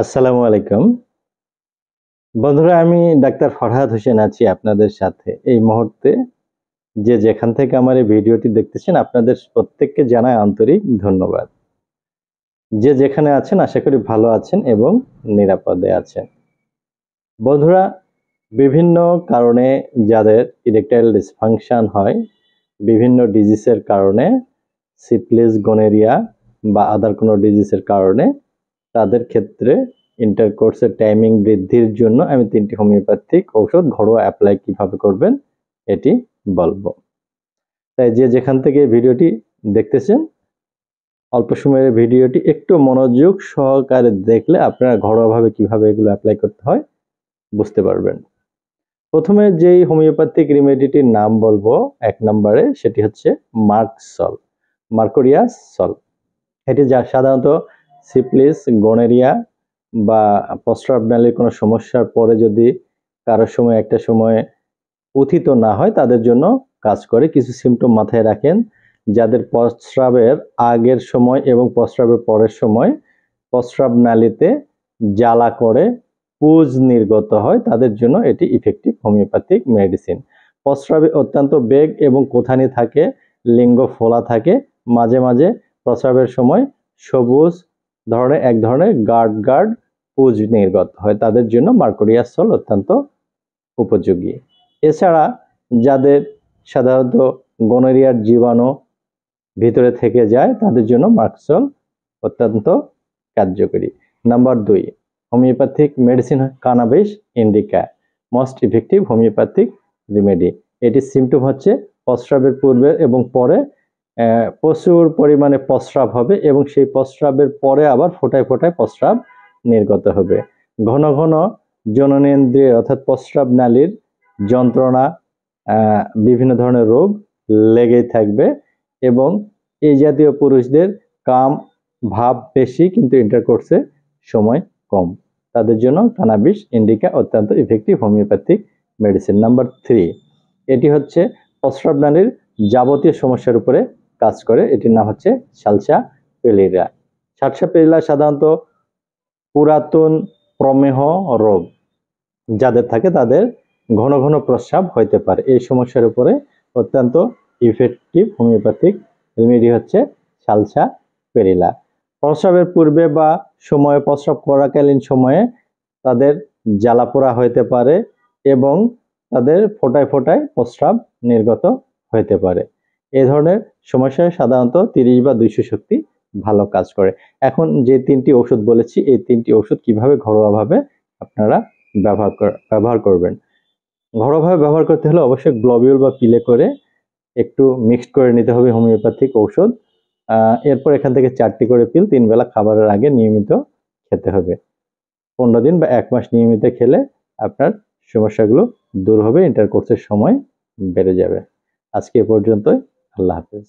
আসসালামু আলাইকুম বন্ধুরা, আমি ডাক্তার ফরহাদ হোসেন আছি আপনাদের সাথে এই মুহূর্তে। যে যেখান থেকে আমার এই ভিডিওটি দেখতেছেন আপনাদের প্রত্যেককে জানাই আন্তরিক ধন্যবাদ। যে যেখানে আছেন আশা করি ভালো আছেন এবং নিরাপদে আছেন। বন্ধুরা, বিভিন্ন কারণে যাদের ইরেকটাইল ডিসফাংশন হয়, বিভিন্ন ডিজিজের কারণে, সিফিলিস, গনোরিয়া বা আদার কোনো ডিজিজের কারণে, তাদের ক্ষেত্রে ইন্টারকোর্সের টাইমিং বৃদ্ধির জন্য আমি 3টি হোমিওপ্যাথিক ঔষধ ঘরোয়া অ্যাপ্লাই কিভাবে করবেন এটি বলবো। তাই যে যেখান থেকে ভিডিওটি দেখতেছেন অল্প সময়ের ভিডিওটি একটু মনোযোগ সহকারে দেখলে আপনারা ঘরোয়াভাবে কিভাবে এগুলো অ্যাপ্লাই করতে হয় বুঝতে পারবেন। প্রথমে যেই হোমিওপ্যাথিক রেমেডিটির নাম বলবো 1 নম্বরে, সেটি হচ্ছে মার্কসল, মার্কোরিয়াস সল। এটি যা সাধারণত সিফিলিস, গনোরিয়া বা প্রস্রাবনালীর কোনো সমস্যার পরে যদি কারোর সময় একটা সময় উথিত না হয় তাদের জন্য কাজ করে। কিছু সিমটম মাথায় রাখেন। যাদের প্রস্রাবের আগের সময় এবং প্রস্রাবের পরের সময় প্রস্রাবনালীতে জ্বালা করে পুজ নির্গত হয় তাদের জন্য এটি ইফেক্টিভ হোমিওপ্যাথিক মেডিসিন। প্রস্রাবে অত্যন্ত বেগ এবং কোথানি থাকে, লিঙ্গ ফোলা থাকে, মাঝে মাঝে প্রস্রাবের সময় সবুজ ধরনের এক ধরনের গার্ড পুজ নির্গত হয়, তাদের জন্য মার্কোরিয়াস সল অত্যন্ত উপযোগী। এছাড়া যাদের সাধারণত গনোরিয়ার জীবাণু ভিতরে থেকে যায় তাদের জন্য মার্কসল অত্যন্ত কার্যকরী। Number 2, homeopathic medicine কানাবিস indica, most effective homeopathic remedy. এটির সিমটম হচ্ছে প্রস্রাবের পূর্বে এবং পরে প্রচুর পরিমাণে প্রস্রাব হবে এবং সেই প্রস্রাবের পরে আবার ফোঁটায় ফোঁটায় প্রস্রাব নির্গত হবে। ঘন ঘন জননেন্দ্রিয় অর্থাৎ প্রস্রাব নালীর যন্ত্রণা, বিভিন্ন ধরনের রোগ লেগেই থাকবে এবং এই জাতীয় পুরুষদের কাম ভাব বেশি কিন্তু ইন্টারকোর্সে সময় কম, তাদের জন্য কানাবিস ইন্ডিকা অত্যন্ত ইফেক্টিভ হোমিওপ্যাথিক মেডিসিন। নাম্বার 3, এটি হচ্ছে প্রস্রাব নালীর যাবতীয় সমস্যার উপরে কাজ করে। এটির নাম হচ্ছে সালসাপেলিরা। সালসাপেলিরা সাধারণত পুরাতন প্রমেহ রোগ যাদের থাকে তাদের ঘন ঘন প্রস্রাব হইতে পারে। এই সমস্যার উপরে অত্যন্ত ইফেক্টিভ হোমিওপ্যাথিক রেমেডি হচ্ছে সালসাপেলিরা। প্রস্রাবের পূর্বে বা সময়ে, প্রস্রাব করাকালীন সময়ে তাদের জ্বালাপোড়া হইতে পারে এবং তাদের ফোঁটায় ফোঁটায় প্রস্রাব নির্গত হইতে পারে। এই ধরনের সমস্যায় সাধারণত 30 বা 200 শক্তি ভালো কাজ করে। এখন যে 3টি ওষুধ বলেছি এই 3টি ওষুধ কিভাবে ঘরোয়াভাবে আপনারা ব্যবহার করবেন। ঘরোয়াভাবে ব্যবহার করতে হলে অবশ্যই গ্লোবিউল বা পিলে করে একটু মিক্সড করে নিতে হবে হোমিওপ্যাথিক ঔষধ। এরপর এখান থেকে 4টি করে পিল 3 বেলা খাবারের আগে নিয়মিত খেতে হবে। 15 দিন বা 1 মাস নিয়মিত খেলে আপনার সমস্যাগুলো দূর হবে, ইন্টারকোর্সের সময় বেড়ে যাবে। আজকে এ পর্যন্তই। আল্লাহ হাফেজ।